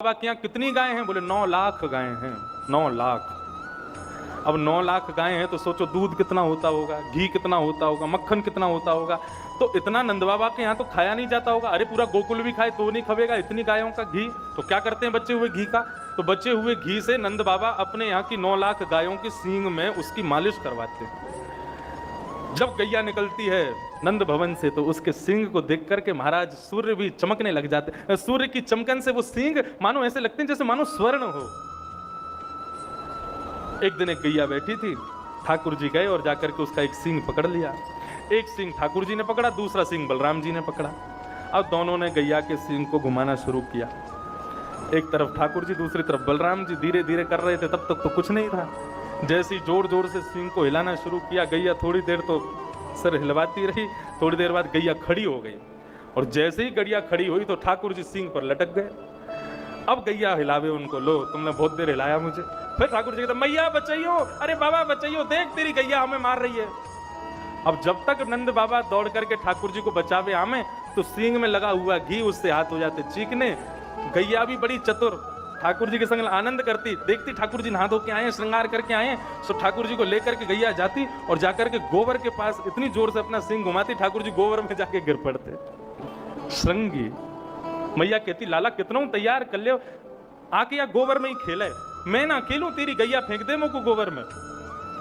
बाबा के यहाँ कितनी गायें हैं? बोले 9 लाख गायें हैं, 9 लाख। अब 9 लाख गायें हैं तो सोचो दूध कितना होता होगा, घी कितना होता होगा, मक्खन कितना होता होगा। तो इतना नंद बाबा के यहाँ तो खाया नहीं जाता होगा। अरे पूरा गोकुल भी खाए तो नहीं खवेगा इतनी गायों का घी। तो क्या करते हैं बचे हुए घी का? तो बचे हुए घी से नंद बाबा अपने यहाँ की 9 लाख गायों के सींग में उसकी मालिश करवाते हैं। जब गैया निकलती है नंद भवन से तो उसके सींग को देख करके महाराज सूर्य भी चमकने लग जाते। सूर्य की चमकन से वो सींग मानो ऐसे लगते हैं जैसे मानो स्वर्ण हो। एक दिन एक गैया बैठी थी, ठाकुर जी गए और जाकर के उसका एक सींग पकड़ लिया। एक सींग ठाकुर जी ने पकड़ा, दूसरा सींग बलराम जी ने पकड़ा। अब दोनों ने गैया के सींग को घुमाना शुरू किया। एक तरफ ठाकुर जी, दूसरी तरफ बलराम जी धीरे धीरे कर रहे थे। तब तक तो कुछ नहीं था। जैसे ही जोर जोर से सींग को हिलाना शुरू किया, गैया थोड़ी देर तो सर हिलवाती रही, थोड़ी देर बाद गैया खड़ी हो गई। और जैसे ही गैया खड़ी हुई तो ठाकुर जी सींग पर लटक गए। अब गैया हिलावे उनको, लो तुमने बहुत देर हिलाया मुझे। फिर ठाकुर जी कहते मैया बचाइयो, अरे बाबा बचाइयो, देख तेरी गैया हमें मार रही है। अब जब तक नंद बाबा दौड़ करके ठाकुर जी को बचावे आमे तो सींग में लगा हुआ घी उससे हाथ हो जाते चीखने। गैया भी बड़ी चतुर, ठाकुर जी के संग आनंद करती, देखती ठाकुर जी नहा धो के आए, श्रृंगार करके आए, तो ठाकुर जी को लेकर के गैया जाती और जाकर के गोबर के पास इतनी जोर से अपना सींग घुमाती, ठाकुर जी गोबर में जाके गिर पड़ते। श्रृंगी मैया कहती लाला कितना तैयार कर ले, आके या गोबर में ही खेले, मैं ना खेलूं, तेरी गैया फेंक दे मोको गोबर में,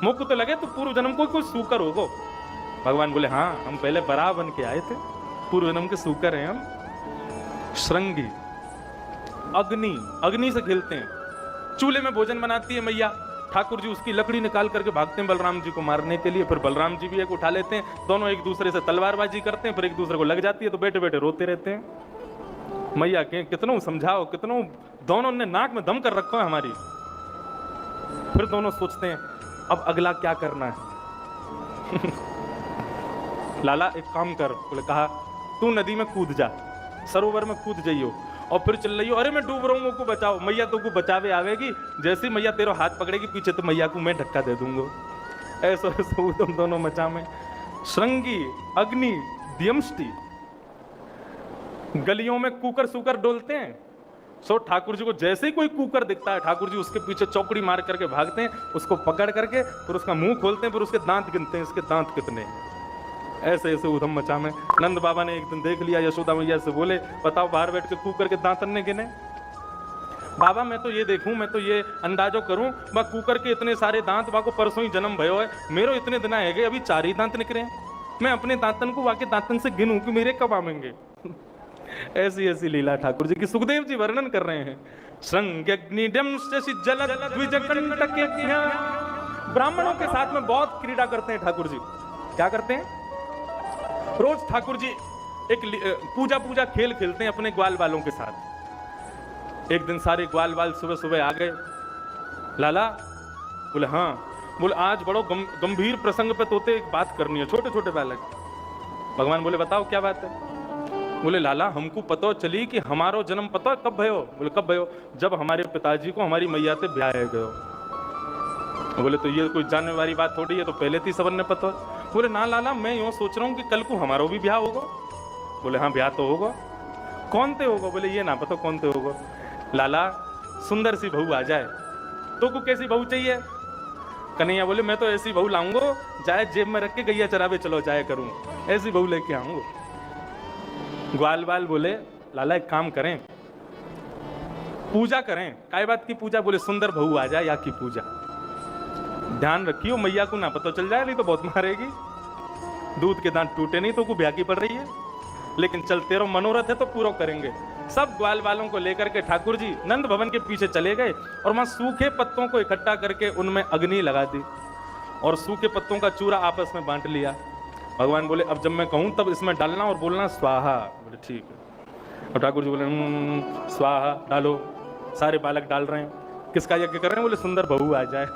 मोको तो लगे तो पूर्व जन्म को कोई सूकर होगो। भगवान बोले हाँ हम पहले बरा बन के आए थे, पूर्व जन्म के सूकर हैं हम। श्रृंगी अग्नि, अग्नि से खेलते हैं। चूल्हे में भोजन बनाती है मैया, ठाकुर जी उसकी लकड़ी निकाल करके भागते हैं बलराम जी को मारने के लिए। फिर बलराम जी भी एक उठा लेते हैं, दोनों एक दूसरे से तलवारबाजी करते हैं, फिर एक दूसरे को लग जाती है तो बैठे बैठे रोते रहते हैं। मैया के कितनों समझाओ, कितनों, दोनों ने नाक में दम कर रखा है हमारी। फिर दोनों सोचते हैं अब अगला क्या करना है। लाला एक काम कर, बोले कहा तू नदी में कूद जा, सरोवर में कूद जाइयो और फिर चल रही हो, अरे मैं डूब रहा हूँ मुझको बचाओ। मैया तो को बचावे आवेगी, जैसे मैया तेरा हाथ पकड़ेगी पीछे तो मैया को मैं धक्का दे दूंगा। ऐसा तुम दोनों मचा में। श्रृंगी अग्नि दियमष्टि, गलियों में कुकर सुकर डोलते हैं। सो ठाकुर जी को जैसे ही कोई कुकर दिखता है ठाकुर जी उसके पीछे चौकड़ी मार करके भागते हैं, उसको पकड़ करके फिर उसका मुंह खोलते हैं, फिर उसके दांत गिनते हैं, इसके दांत कितने। ऐसे ऐसे उधम मचा में। नंद बाबा ने एक दिन देख लिया, यशोदा मैया से बोले बताओ बाहर बैठ के कुकर के दांत अन्ने गिने। बाबा मैं तो ये देखूं, मैं तो ये अंदाजो करूं, बा कुकर के इतने सारे दांत, बा को परसों ही जन्म भयो है, मेरो इतने दिन है गए अभी 4 ही दांत निकले। मैं अपने दांतन को वाके दांतन से गिनूं कि मेरे कब आवेंगे। ऐसी ऐसी लीला ठाकुर जी की सुखदेव जी वर्णन कर रहे हैं। ब्राह्मणों के साथ में बहुत क्रीड़ा करते हैं ठाकुर जी। क्या करते हैं? रोज ठाकुर जी एक पूजा खेल खेलते हैं अपने ग्वाल वालों के साथ। एक दिन सारे ग्वाल वाल सुबह सुबह आ गए। लाला बोले हाँ, बोले आज बड़ो गंभीर प्रसंग पे तोते एक बात करनी है, छोटे छोटे बालक। भगवान बोले बताओ क्या बात है? बोले लाला हमको पता चली कि हमारो जन्म पता कब भयो? बोले कब भयो? जब हमारे पिताजी को हमारी मैया से ब्याह गयो। बोले तो ये कोई जानने वाली बात थोड़ी है, तो पहले थी सबन ने पता। बोले ना लाला मैं यूं सोच रहा हूँ कि कल को हमारा भी ब्याह होगा। बोले हाँ ब्याह तो होगा, कौन ते होगा? बोले ये ना पता कौन ते होगा। लाला सुंदर सी बहू आ जाए। तो को कैसी बहू चाहिए? कन्हैया बोले मैं तो ऐसी बहू लाऊंगा जाए जेब में रख के गैया चरावे चलो जाए करूं, ऐसी बहू लेके आऊंगा। ग्वाल बाल बोले लाला एक काम करें, पूजा करें। काय बात की पूजा? बोले सुंदर बहू आ जाए या की पूजा। ध्यान रखियो मैया को ना पता चल जाए, नहीं तो बहुत मारेगी। दूध के दांत टूटे नहीं तो को ब्याह की पड़ रही है। लेकिन चल तेरा मनोरथ है तो पूरा करेंगे। सब ग्वाल वालों को लेकर के ठाकुर जी नंद भवन के पीछे चले गए और वहां सूखे पत्तों को इकट्ठा करके उनमें अग्नि लगा दी और सूखे पत्तों का चूरा आपस में बांट लिया। भगवान बोले अब जब मैं कहूं तब इसमें डालना और बोलना स्वाहा। बोले ठीक है। और ठाकुर जी बोले स्वाहा डालो। सारे बालक डाल रहे हैं। किसका यज्ञ कर रहे हैं? बोले सुंदर बहू आ जाए।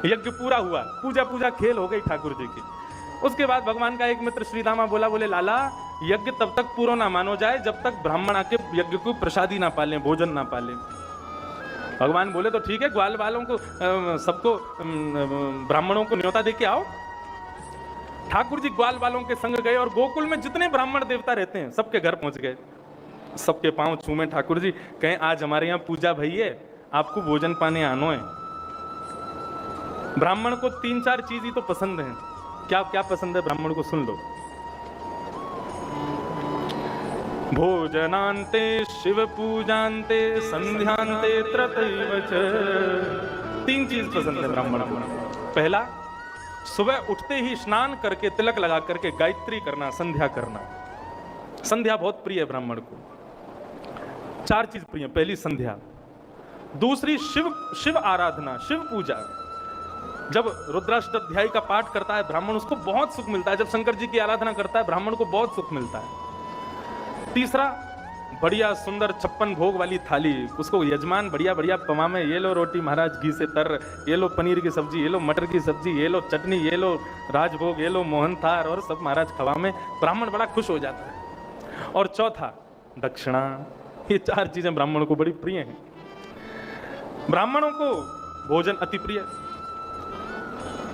यज्ञ पूरा हुआ, पूजा खेल हो गई ठाकुर जी की। उसके बाद भगवान का एक मित्र श्रीदामा बोला, बोले लाला यज्ञ तब तक पूरा ना मानो जाए जब तक ब्राह्मण आके यज्ञ को प्रसादी ना पाले, भोजन ना पाले। भगवान बोले तो ठीक है, ग्वाल वालों को सबको ब्राह्मणों को न्योता दे के आओ। ठाकुर जी ग्वाल वालों के संग गए और गोकुल में जितने ब्राह्मण देवता रहते हैं सबके घर पहुंच गए। सबके पांव छूमे ठाकुर जी, कहें आज हमारे यहाँ पूजा भई है, आपको भोजन पाने आनो है। ब्राह्मण को 3-4 चीज ही तो पसंद है। क्या क्या पसंद है ब्राह्मण को, सुन लो। भोजनांते शिव पूजांते संध्यांते त्रतैव च। 3 चीज पसंद है ब्राह्मण को। पहला, सुबह उठते ही स्नान करके तिलक लगा करके गायत्री करना, संध्या करना। संध्या बहुत प्रिय है ब्राह्मण को। 4 चीज प्रिय, पहली संध्या, दूसरी शिव आराधना, शिव पूजा। जब रुद्राष्टध्यायी का पाठ करता है ब्राह्मण, उसको बहुत सुख मिलता है। जब शंकर जी की आराधना करता है ब्राह्मण को बहुत सुख मिलता है। तीसरा, बढ़िया सुंदर 56 भोग वाली थाली, उसको यजमान बढ़िया बढ़िया पमा में, ये लो रोटी महाराज घी से तर, ये लो पनीर की सब्जी, ये लो मटर की सब्जी, ये लो चटनी, ये लो राजभोग, ये लो मोहन थार, और सब महाराज खवा में, ब्राह्मण बड़ा खुश हो जाता है। और चौथा, दक्षिणा। ये 4 चीजें ब्राह्मणों को बड़ी प्रिय हैं। ब्राह्मणों को भोजन अति प्रिय,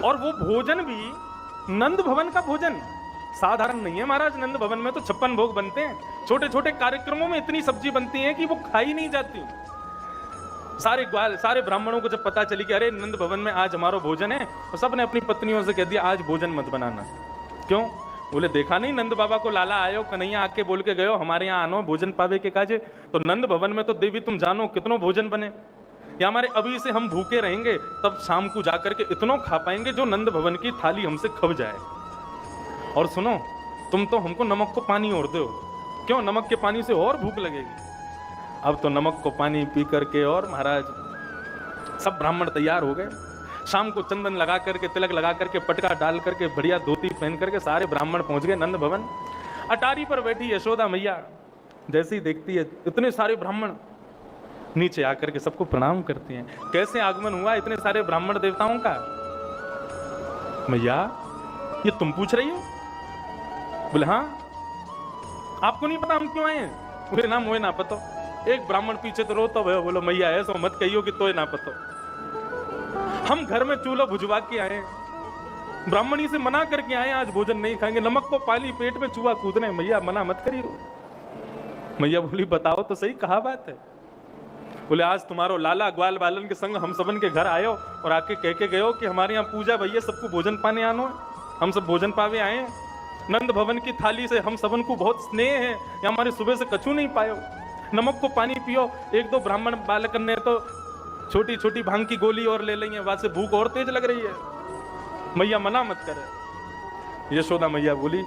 और वो भोजन भी नंद भवन का भोजन साधारण नहीं है महाराज। नंद भवन में तो 56 भोग बनते हैं। छोटे छोटे कार्यक्रमों में इतनी सब्जी बनती है कि वो खाई नहीं जाती। सारे ब्राह्मणों को जब पता चली कि अरे नंद भवन में आज हमारा भोजन है, तो सबने अपनी पत्नियों से कह दिया आज भोजन मत बनाना। क्यों? बोले देखा नहीं नंद बाबा को लाला आयो कन्हैया आके बोल के गयो हमारे यहाँ आनो भोजन पावे के काजे। तो नंद भवन में तो देवी तुम जानो कितनों भोजन बने, या हमारे अभी से हम भूखे रहेंगे तब शाम को जाकर के इतनों खा पाएंगे जो नंद भवन की थाली हमसे खब जाए। और सुनो, तुम तो हमको नमक को पानी और दो। क्यों? नमक के पानी से और भूख लगेगी। अब तो नमक को पानी पी करके और महाराज सब ब्राह्मण तैयार हो गए। शाम को चंदन लगा करके, तिलक लगा करके, पटका डाल करके, बढ़िया धोती पहन करके सारे ब्राह्मण पहुंच गए नंद भवन। अटारी पर बैठी यशोदा मैया जैसे ही देखती है इतने सारे ब्राह्मण, नीचे आकर के सबको प्रणाम करती हैं। कैसे आगमन हुआ इतने सारे ब्राह्मण देवताओं का? मैया ये तुम पूछ रही हो? बोले हाँ। आपको नहीं पता हम क्यों आए हैं? बोले ना मोए ना पतो। एक ब्राह्मण पीछे तो रोता भयो, बोलो मैया ऐसा मत कहियो कि तोय ना पतो। हम घर में चूल्हा भुजवा के आए, ब्राह्मणी से मना करके आए आज भोजन नहीं खाएंगे, नमक को पाली पेट में चूहा कूदने। मैया मना मत करियो। मैया बोली बताओ तो सही कहा बात है। बोले आज तुम्हारो लाला ग्वाल बालन के संग हम सबन के घर आयो और आके कह के गयो कि हमारे यहाँ पूजा भैया सबको भोजन पाने आनो है, हम सब भोजन पावे आए। नंद भवन की थाली से हम सबन को बहुत स्नेह है, या हमारे सुबह से कछू नहीं पायो, नमक को पानी पियो। 1-2 ब्राह्मण बालक ने तो छोटी छोटी भांग की गोली और ले ली है, वहां से भूख और तेज लग रही है। मैया मना मत करे। यशोदा मैया बोली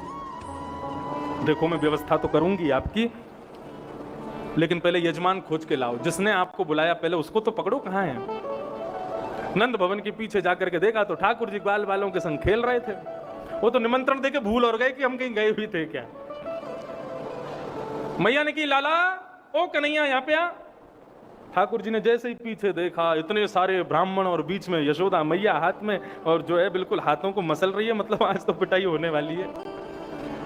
देखो मैं व्यवस्था तो करूंगी आपकी, लेकिन पहले यजमान खोज के लाओ। जिसने आपको बुलाया पहले उसको तो पकड़ो, कहाँ है। नंद भवन के पीछे जाकर के देखा तो ठाकुर जी ग्वाल बालों के संग खेल रहे थे। वो तो निमंत्रण देके भूल और गए कि हम कहीं गए हुए थे क्या। मैया ने की लाला ओ कन्हैया यहाँ पे आ। ठाकुर जी ने जैसे ही पीछे देखा इतने सारे ब्राह्मण और बीच में यशोदा मैया हाथ में, और जो है बिल्कुल हाथों को मसल रही है, मतलब आज तो पिटाई होने वाली है।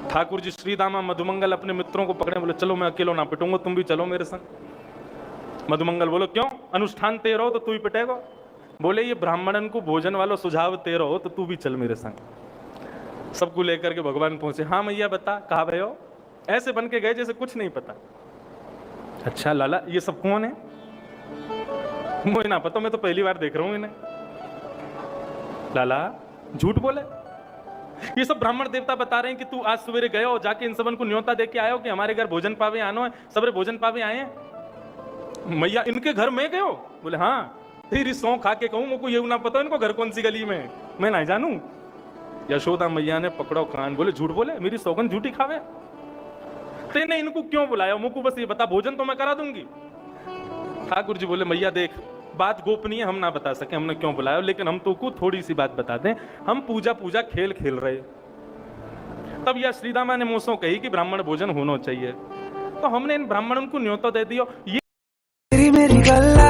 ठाकुर जी श्रीदामा मधुमंगल अपने मित्रों को पकड़े, बोले चलो मैं अकेलो ना पिटूंगा, तुम भी चलो मेरे संग। मधुमंगल बोलो क्यों? अनुष्ठान तेरा हो तो तू ही पिटेगा। बोले ये ब्राह्मणन को भोजन वालों सुझाव तेरा हो तो तू भी चल मेरे संग। सबको लेकर के भगवान पहुंचे। हाँ मैया बता, कहा भयो? ऐसे बन के गए जैसे कुछ नहीं पता। अच्छा लाला ये सब कौन है? मुझे ना पता, मैं तो पहली बार देख रहा हूं इन्हें। लाला झूठ बोले, ये सब ब्राह्मण देवता बता रहे हैं कि तू आज सवेरे गए हो जाके इन सबन को न्योता दे के आयो कि हमारे घर भोजन पावे आनो है, सबरे भोजन पावे आए हैं। मैया इनके घर में गए हो? बोले हाँ। तेरी सौं खा के कहूं मुझको ये ना पता इनको घर कौन सी गली में, मैं ना जानू। यशोदा मैया ने पकड़ो कान, बोले झूठ बोले, मेरी सौगंध झूठी खावे। तेने इनको क्यों बुलाया? मुझको बस ये बता, भोजन तो मैं करा दूंगी। ठाकुर जी बोले मैया देख बात गोपनीय हम ना बता सके हमने क्यों बुलाया, लेकिन हम तुमको थोड़ी सी बात बता दें। हम पूजा खेल खेल रहे, तब यह श्रीदामा ने मुझसे कही कि ब्राह्मण भोजन होना चाहिए, तो हमने इन ब्राह्मणों को न्योता दे दिया। ये मेरी गल्ला